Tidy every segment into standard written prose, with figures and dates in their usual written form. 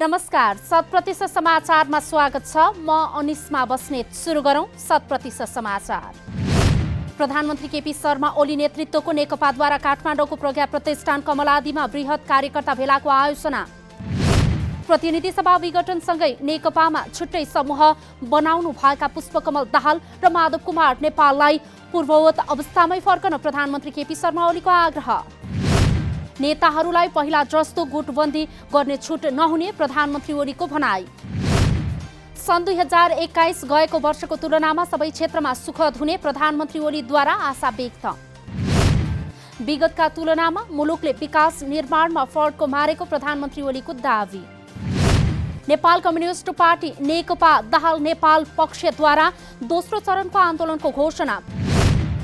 नमस्कार, 100% समाचारमा स्वागत छ। म अनिस्मा बस्नेत। सुरु गरौं 100% समाचार। प्रधानमन्त्री केपी शर्मा ओली नेतृत्वको नेकपाद्वारा काठमाडौँको प्रज्ञा प्रतिष्ठान कमलादीमा बृहत कार्यकर्ता भेलाको आयोजना। प्रतिनिधि सभा विघटनसँगै नेकपामा छुट्टै समूह बनाउनु भएका पुष्पकमल दाहाल र माधव कुमार नेपाललाई पूर्ववत अवस्थामै फर्कन प्रधानमन्त्री केपी शर्मा ओलीको आग्रह। नेताहरूलाई पहिला जस्तो गुटबन्दी गर्ने छुट नहुने प्रधानमन्त्री ओलीको भनाई। सन् 2021 गएको वर्षको तुलनामा सबै क्षेत्रमा सुखद हुने प्रधानमन्त्री ओलीद्वारा आशा व्यक्त। विगतका तुलनामा मुलुकले विकास निर्माणमा फड्को मारेको प्रधानमन्त्री ओलीको दावी। नेपाल कम्युनिस्ट पार्टी नेकपा दाहाल नेपाल पक्षद्वारा दोस्रो चरणको आन्दोलनको घोषणा।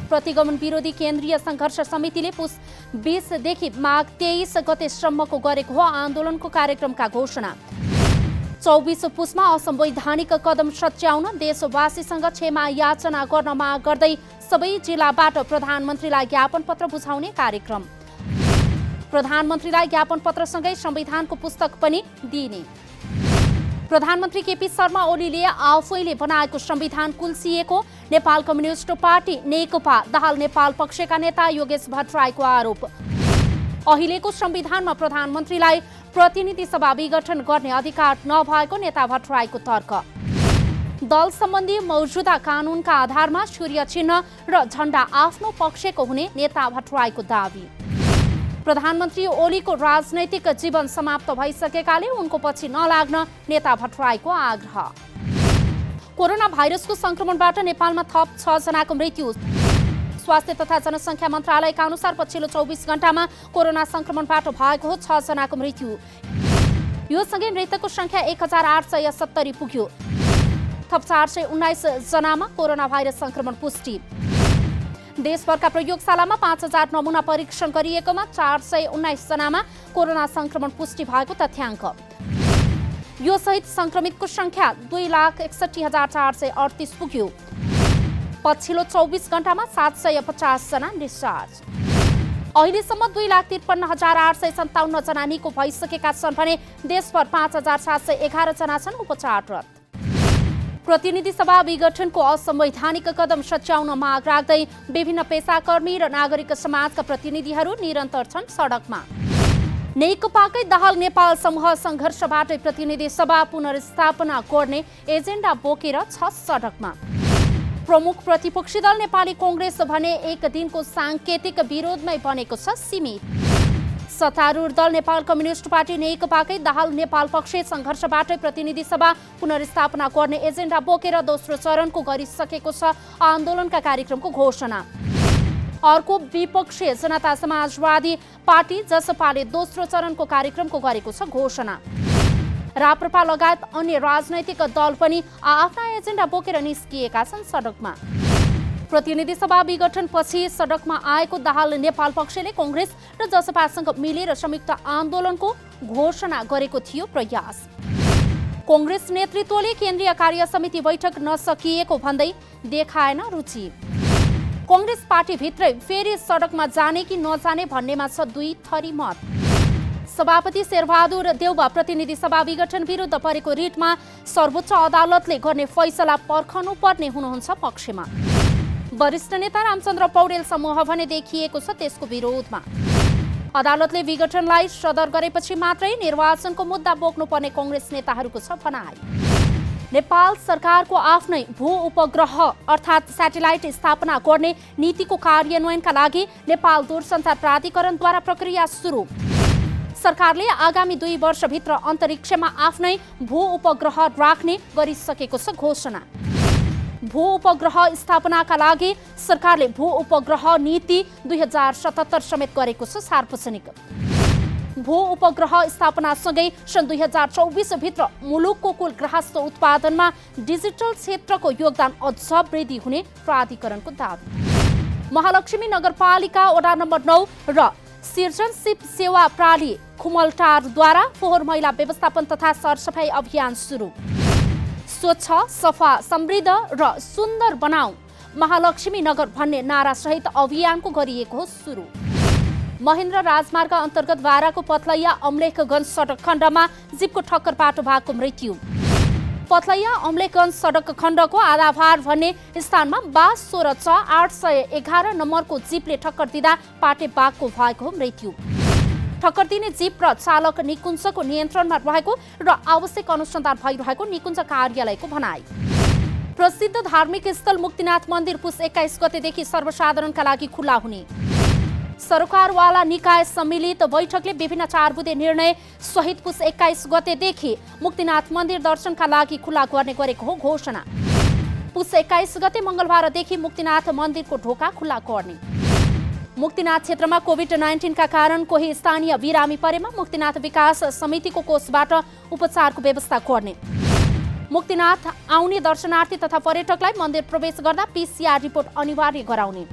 प्रतिगमन विरोधी केन्द्रीय सङ्घर्ष समितिले पुस 20 देखि माघ 23 गतेसम्मको गरेको हो आन्दोलनको कार्यक्रमका घोषणा। 24 पुसमा असंवैधानिक कदम सच्याउन देशवासीसँग क्षमा याचना गर्न माग गर्दै सबै जिल्लाबाट प्रधानमन्त्रीलाई ज्ञापन पत्र बुझाउने कार्यक्रम। प्रधानमन्त्रीलाई ज्ञापन पत्रसँगै संविधानको पुस्तक पनि दिइने। प्रधानमन्त्री केपी शर्मा ओलीले आफैले बनाएको संविधान कुल्सिएको नेपाल कम्युनिस्ट पार्टी नेकपा दाहाल नेपाल पक्षका नेता योगेश भट्टराईको आरोप। अहिलेको संविधानमा प्रधानमन्त्रीलाई प्रतिनिधि सभा विघटन गर्ने अधिकार नभएको नेता भट्टराईको तर्क। दल सम्बन्धी मौजुदा कानूनका आधारमा सूर्य चिन्ह र झण्डा आफ्नो पक्षको हुने नेता भट्टराईको दावी। प्रधानमन्त्री ओलीको राजनैतिक जीवन समाप्त भइसकेकाले उनको पछि नलाग्न नेता भट्टराईको आग्रह। कोरोना भाइरसको संक्रमणबाट नेपालमा थप 6 जनाको मृत्यु। स्वास्थ्य तथा जनसङ्ख्या मन्त्रालयका अनुसार पछिल्लो 24 घण्टामा कोरोना संक्रमणबाट भएको 6 जनाको मृत्यु। यो सँगै मृतकको संख्या 1870 पुग्यो। थप 419 जनामा कोरोना भाइरस संक्रमण पुष्टि। देशभरका प्रयोगशालामा 5000 नमुना परीक्षण गरिएकोमा 419 जनामा कोरोना संक्रमण पुष्टि भएको तथ्याङ्क। यो सहित संक्रमितको संख्या 2,61,438 पुग्यो। पछिल्लो 24 घण्टामा 750 जना डिस्चार्ज। अहिलेसम्म 2,53,857 जना निको भइसकेका छन् भने देशभर 5,711 जना छन् उपचाररत। प्रतिनिधि सभा विघटनको असंवैधानिक कदम सच्याउन माग राख्दै विभिन्न पेसाकर्मी र नागरिक समाजका प्रतिनिधिहरू निरन्तर छन् सडकमा। नेकपाकै दाहाल नेपाल समूह सङ्घर्षबाटै प्रतिनिधि सभा पुनर्स्थापना गर्ने एजेन्डा बोकेर छ सडकमा। प्रमुख प्रतिपक्षी दल नेपाली कांग्रेस भने एक दिनको सांकेतिक विरोधमै बनेको छ सीमित। सत्तारूढ दल नेपाल कम्युनिस्ट पार्टी नेकपाकै दाहाल नेपाल पक्ष सङ्घर्षबाटै प्रतिनिधि सभा पुनर्स्थापना गर्ने एजेन्डा बोकेर दोस्रो चरणको गरिसकेको छ आन्दोलनका कार्यक्रमको घोषणा। अर्को विपक्षी जनता समाजवादी पार्टी जसपाले दोस्रो चरणको कार्यक्रमको गरेको छ घोषणा। राप्रपा लगायत अन्य राजनैतिक दल पनि आफ्ना एजेन्डा बोकेर निस्किएका छन् सडकमा। प्रतिनिधि सभा विघटनपछि सडकमा आएको दाहाल नेपाल पक्षले कांग्रेस र जसपासँग मिलेर संयुक्त आन्दोलनको घोषणा गरेको थियो प्रयास। कांग्रेस नेतृत्वले केन्द्रीय कार्य समिति बैठक नसकिएको भन्दै देखाएन रुचि। कांग्रेस पार्टीभित्रै फेरि सडकमा जाने कि नजाने भन्नेमा छ दुई थरी मत। सभापति शेरबहादुर देउवा प्रतिनिधि सभा विघटन विरुद्ध परेको रिटमा सर्वोच्च अदालतले गर्ने फैसला पर्खनु पर्ने हुनुहुन्छ पक्षमा। वरिष्ठ नेता रामचन्द्र पौडेल समूह भने देखिएको छ त्यसको विरोधमा। अदालतले विघटनलाई सदर गरेपछि मात्रै निर्वाचनको मुद्दा बोक्नुपर्ने कांग्रेस नेताहरूको छ भनाइ। नेपाल सरकारको आफ्नै भू उपग्रह अर्थात् स्याटेलाइट स्थापना गर्ने नीतिको कार्यान्वयनका लागि नेपाल दूरसञ्चार प्राधिकरणद्वारा प्रक्रिया सुरु। सरकारले आगामी 2 वर्षभित्र अन्तरिक्षमा आफ्नै भू उपग्रह राख्ने गरिसकेको छ घोषणा। भू उपग्रह स्थापनाका लागि सरकारले भू उपग्रह नीति 2077 समेत गरेको छ सार्वजनिक। भू उपग्रह स्थापनासँगै सन् 2024 भित्र मुलुकको कुल ग्राहस्थ उत्पादनमा डिजिटल क्षेत्रको योगदान अझ वृद्धि हुने प्राधिकरणको दावी। महालक्ष्मी नगरपालिका वडा नम्बर 9 र सिर्जनशिप सेवा प्राली खुमलटारद्वारा फोहोर मैला व्यवस्थापन तथा सरसफाई अभियान सुरु। स्वच्छ सफा समृद्ध र सुन्दर बनाऊ महालक्ष्मी नगर भन्ने नारासहित अभियानको गरिएको सुरु। महेन्द्र राजमार्ग अन्तर्गत बाराको पथलैया अम्लेखगञ्ज सडक खण्डमा जीपको ठक्करबाट भागको मृत्यु। पथलैया अम्लेखगञ्ज सडक खण्डको आधाभार भन्ने स्थानमा 811 नम्बरको जीपले ठक्कर दिँदा पाटे बाघको भएको मृत्यु। ठक्कर दिने जीप र चालक निकुञ्जको नियन्त्रणमा रहेको र आवश्यक अनुसन्धान भइरहेको निकुञ्ज कार्यालयको भनाई। प्रसिद्ध धार्मिक स्थल मुक्तिनाथ मन्दिर पुस 21 गतेदेखि सर्वसाधारणका लागि खुला हुने। सरकारवाला निकाय सम्मिलित बैठकले विभिन्न 4 बुँदे निर्णय सहित पुस 21 गतेदेखि मुक्तिनाथ मन्दिर दर्शनका लागि खुला गर्ने गरेको हो घोषणा। पुस 21 गते मंगलबारदेखि मुक्तिनाथ मन्दिरको ढोका खुला गर्ने। मुक्तिनाथ क्षेत्रमा कोभिड-19 का कारण कोही स्थानीय बिरामी परेमा मुक्तिनाथ विकास समितिको कोषबाट उपचारको व्यवस्था गर्ने। मुक्तिनाथ आउने दर्शनार्थी तथा पर्यटकलाई मन्दिर प्रवेश गर्दा PCR रिपोर्ट अनिवार्य गराउने।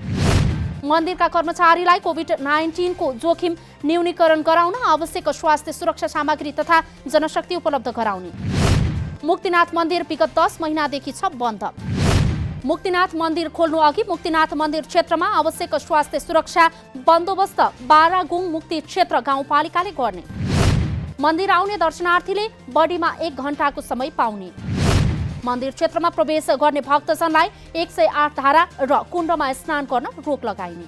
मन्दिरका कर्मचारीलाई कोभिड-19 को जोखिम न्यूनीकरण गराउन आवश्यक स्वास्थ्य सुरक्षा सामग्री तथा जनशक्ति उपलब्ध गराउने। मुक्तिनाथ मन्दिर विगत 10 महिनादेखि छ बन्द। मुक्तिनाथ मन्दिर खोल्नु अघि मुक्तिनाथ मन्दिर क्षेत्रमा आवश्यक स्वास्थ्य सुरक्षा बन्दोबस्त बारागुङ मुक्ति क्षेत्र गाउँपालिकाले गर्ने। मन्दिर आउने दर्शनार्थीले बढीमा 1 घण्टाको समय पाउने। मन्दिर क्षेत्रमा प्रवेश गर्ने भक्तजनलाई 108 धारा र कुण्डमा स्नान गर्न रोक लगाइने।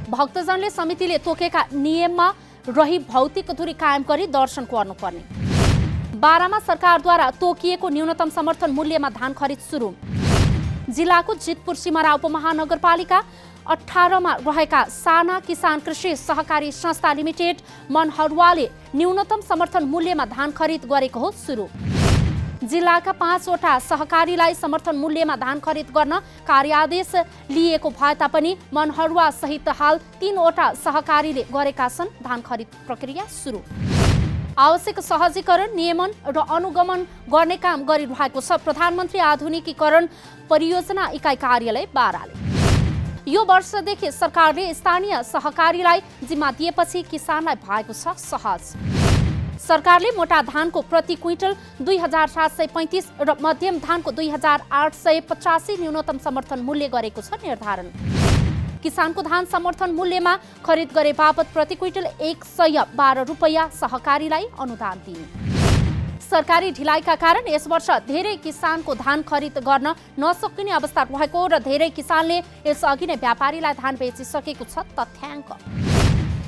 भक्तजनले समितिले तोकेका नियममा रही भौतिक दूरी कायम गरी दर्शन गर्नुपर्ने। बारामा सरकारद्वारा तोकिएको न्यूनतम समर्थन मूल्यमा धान खरिद सुरु। जिल्लाको जितपुर सिमरा उपमहानगरपालिका 18 मा रहेका साना किसान कृषि सहकारी संस्था लिमिटेड मनहरुवाले न्यूनतम समर्थन मूल्यमा धान खरिद गरेको हो सुरु। जिल्लाका 5 वटा सहकारीलाई समर्थन मूल्यमा धान खरिद गर्न कार्यादेश लिएको भए तापनि मनहरुवा सहित हाल 3 वटा सहकारीले गरेका छन् धान खरिद प्रक्रिया सुरु। आवश्यक सहजीकरण नियमन र अनुगमन गर्ने काम गरिरहेको छ प्रधानमन्त्री आधुनिकीकरण परियोजना इकाइ कार्यालय बाराले। यो वर्षदेखि सरकारले स्थानीय सहकारीलाई जिम्मा दिएपछि किसानलाई भएको छ सहज। सरकारले मोटा धानको प्रति क्विन्टल 2735 र मध्यम धानको 2885 न्यूनतम समर्थन मूल्य गरेको छ निर्धारण। किसानको धान समर्थन मूल्यमा खरिद गरे बापत प्रति क्विन्टल 112 रुपैयाँ सहकारीलाई अनुदान दिइने। सरकारी ढिलाइका कारण यस वर्ष धेरै किसानको धान खरिद गर्न नसकिने अवस्था रहेको र धेरै किसानले यसअघि नै व्यापारीलाई धान बेचिसकेको छ तथ्याङ्क।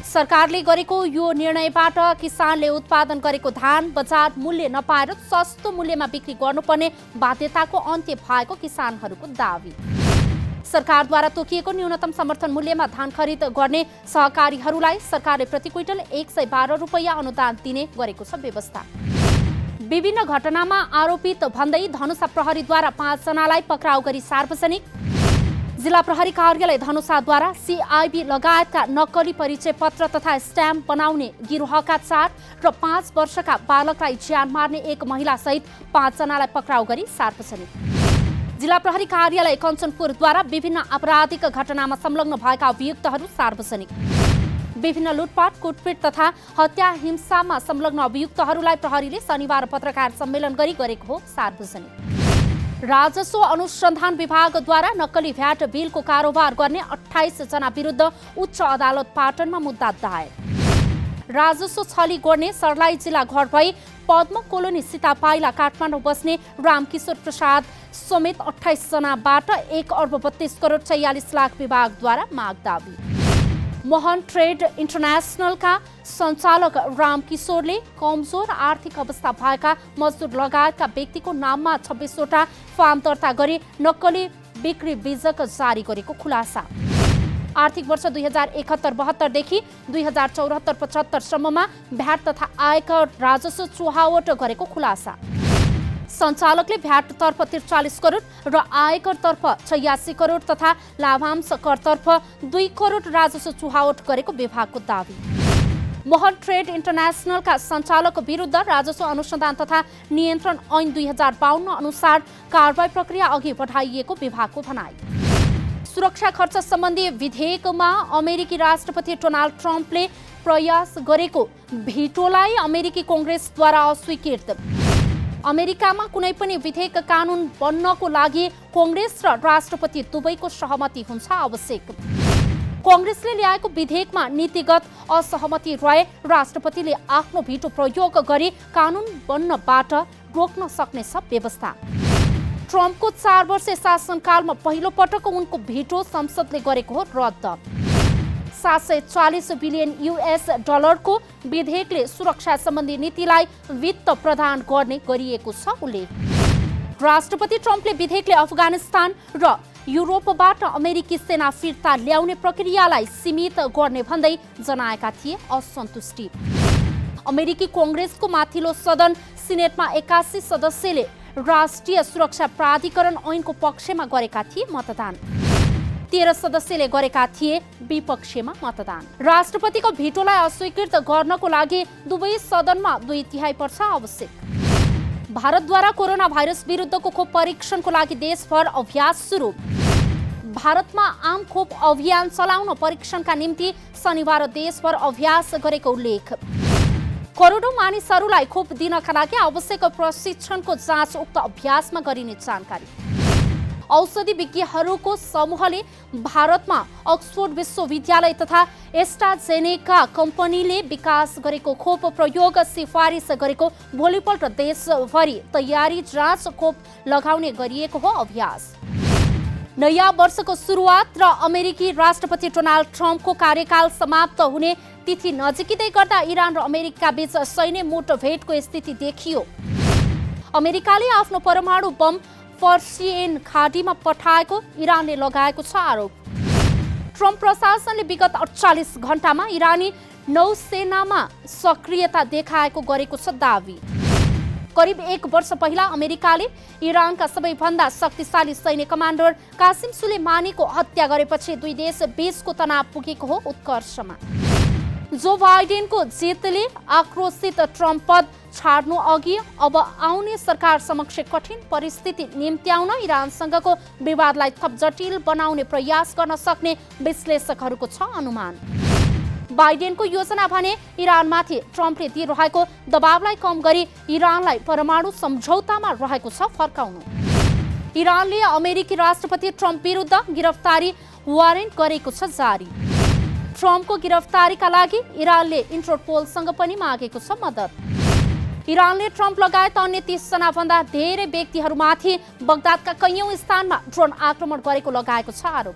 सरकारले गरेको यो निर्णयबाट किसानले उत्पादन गरेको धान बजार मूल्य नपाएर सस्तो मूल्यमा बिक्री गर्नुपर्ने बाध्यताको अन्त्य भएको किसानहरूको दावी। सरकारद्वारा तोकिएको न्यूनतम समर्थन मूल्यमा धान खरिद गर्ने सहकारीहरूलाई सरकारले प्रति क्विन्टल 112 रुपैयाँ अनुदान दिने गरेको छ व्यवस्था। विभिन्न घटनामा आरोपित भन्दै धनुषा प्रहरीद्वारा 5 जनालाई पक्राउ गरी सार्वजनिक। जिल्ला प्रहरी कार्यालय धनुषाद्वारा CIB लगायतका नक्कली परिचय पत्र तथा स्ट्याम्प बनाउने गिरोहका 4 र 5 वर्षका बालकलाई ज्यान मार्ने 1 महिला सहित 5 जनालाई पक्राउ गरी सार्वजनिक। जिल्ला प्रहरी कार्यालय कञ्चनपुरद्वारा विभिन्न आपराधिक घटनामा संलग्न भएका अभियुक्तहरू सार्वजनिक। विभिन्न लुटपाट कुटपिट तथा हत्या हिंसामा संलग्न अभियुक्तहरूलाई प्रहरीले शनिबार पत्रकार सम्मेलन गरी गरेको हो सार्वजनिक। राजस्व अनुसन्धान विभागद्वारा नक्कली भ्याट बिलको कारोबार गर्ने 28 जना विरुद्ध उच्च अदालत पाटनमा मुद्दा दायर। राजस्व छली गर्ने सर्लाही जिल्ला घर भई पद्म कोलोनी सीतापाइला काठमाडौँ बस्ने रामकिशोर प्रसाद समेत 28 जनाबाट 1 अर्ब 32 करोड 46 लाख विभागद्वारा माग दावी। मोहन ट्रेड इन्टरनेसनलका सञ्चालक रामकिशोरले कमजोर आर्थिक अवस्था भएका मजदुर लगायतका व्यक्तिको नाममा 26 वटा फार्म दर्ता गरी नक्कली बिक्री बीजक जारी गरेको खुलासा। आर्थिक वर्ष 2071-72 देखि 2074-75 सम्ममा भ्याट तथा आयकर राजस्व चुहावट गरेको खुलासा। सञ्चालकले भ्याटतर्फ 43 करोड र आयकरतर्फ 86 करोड तथा लाभांश करतर्फ 2 करोड राजस्व चुहावट गरेको विभागको दावी। मोहन ट्रेड इन्टरनेसनलका सञ्चालक विरुद्ध राजस्व अनुसन्धान तथा नियन्त्रण ऐन 2052 अनुसार कारबाही प्रक्रिया अघि बढाइएको विभागको भनाई। सुरक्षा खर्च सम्बन्धी विधेयकमा अमेरिकी राष्ट्रपति डोनाल्ड ट्रम्पले प्रयास गरेको भिटोलाई अमेरिकी कङ्ग्रेसद्वारा अस्वीकृत। अमेरिकामा कुनै पनि विधेयक कानुन बन्नको लागि कङ्ग्रेस र राष्ट्रपति दुवैको सहमति हुन्छ आवश्यक। कांग्रेसले ल्याएको विधेयकमा नीतिगत असहमति रहे राष्ट्रपतिले आफ्नो भिटो प्रयोग गरी कानुन बन्नबाट रोक्न सक्नेछ व्यवस्था। ट्रम्पको 4 वर्ष शासनकालमा पहिलो पटक उनको भिटो संसदले गरेको हो रद्द। 740 बिलियन US डलरको विधेयकले सुरक्षा सम्बन्धी नीतिलाई वित्त प्रदान गर्ने गरिएको छ उल्लेख। राष्ट्रपति ट्रम्पले विधेयकले अफगानिस्तान र युरोपबाट अमेरिकी सेना फिर्ता ल्याउने प्रक्रियालाई सीमित गर्ने भन्दै जनाएका थिए असन्तुष्टि। अमेरिकी कांग्रेसको माथिल्लो सदन सिनेटमा 81 सदस्यले राष्ट्रिय सुरक्षा प्राधिकरण ऐनको पक्षमा गरेका थिए मतदान। 13 सदस्यले गरेका थिए विपक्षमा मतदान। राष्ट्रपतिको भिटोलाई अस्वीकृत गर्नको लागि दुवै सदनमा 2/3 पर्छ आवश्यक। भारतद्वारा कोरोना भाइरस विरुद्धको खोप परीक्षणको लागि देशभर अभ्यास सुरु। भारतमा आम खोप अभियान चलाउन परीक्षणका निम्ति शनिबार देशभर अभ्यास गरेको उल्लेख। करोडौं मानिसहरूलाई खोप दिनका लागि आवश्यक प्रशिक्षणको जाँच उक्त अभ्यासमा गरिने जानकारी। औषधि विज्ञहरूको समूहले भारतमा अक्सफोर्ड विश्वविद्यालय तथा एस्ट्राजेनेका कम्पनीले विकास गरेको खोप प्रयोग सिफारिस गरेको भोलिपल्ट देशभरि तयारी जाँच खोप लगाउने गरिएको हो अभ्यास। नयाँ वर्षको सुरुवात र अमेरिकी राष्ट्रपति डोनाल्ड ट्रम्पको कार्यकाल समाप्त हुने तिथि नजिकै गर्दा इरान र अमेरिका बीच सैन्य मुठभेडको स्थिति देखियो। अमेरिकाले आफ्नो परमाणु बम पर्सियन खाडीमा पठाएको इरानले लगाएको छ आरोप। ट्रम्प प्रशासनले विगत 48 घण्टामा इरानी नौसेनामा सक्रियता देखाएको गरेको छ दावी। करिब 1 वर्ष पहिला अमेरिकाले इरानका सबैभन्दा शक्तिशाली सैन्य कमान्डर कासिम सुलेमानीको हत्या गरेपछि दुई देश बीचको तनाव पुगेको हो उत्कर्षमा। जो बाइडेनको जितले आक्रोशित ट्रम्प पद छाड्नु अघि अब आउने सरकार समक्ष कठिन परिस्थिति निम्त्याउन इरानसँगको विवादलाई थप जटिल बनाउने प्रयास गर्न सक्ने विश्लेषकहरूको छ अनुमान। बाइडेनको योजना भने इरानमाथि ट्रम्पले दिइरहेको दबावलाई कम गरी इरानलाई परमाणु सम्झौतामा रहेको छ फर्काउनु। इरानले अमेरिकी राष्ट्रपति ट्रम्प विरुद्ध गिरफ्तारी वारेन्ट गरेको छ जारी। ट्रम्पको गिरफ्तारीका लागि इरानले इन्टरपोलसँग पनि मागेको छ मद्दत। इरानले ट्रम्प लगायत अन्य 30 जना भन्दा धेरै व्यक्तिहरूमाथि बगदादका कैयौं स्थानमा ड्रोन आक्रमण गरेको लगाएको छ आरोप।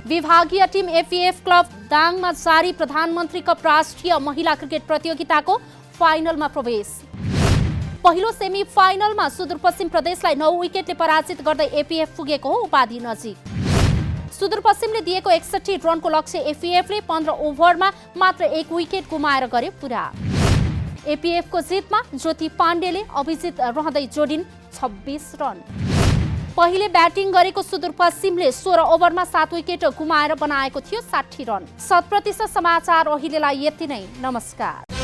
विभागीय टिम एपीएफ क्लब दाङमा जारी प्रधानमन्त्री कप राष्ट्रिय महिला क्रिकेट प्रतियोगिताको फाइनलमा प्रवेश। पहिलो सेमी फाइनलमा सुदूरपश्चिम प्रदेशलाई 9 विकेटले पराजित गर्दै एपीएफ पुगेको हो उपाधि नजिक। सुदूरपश्चिमले दिएको 61 रनको लक्ष्य एपीएफले 15 ओभरमा मात्र 1 विकेट गुमाएर गर्यो पुरा। एपीएफको जितमा ज्योति पाण्डेले अभिजित रहँदै जोडिन् 26 रन। पहिले ब्याटिङ गरेको सुदूरपश्चिमले 16 ओभरमा 7 विकेट गुमाएर बनाएको थियो 60 रन। 100% समाचार अहिलेलाई यति नै। नमस्कार।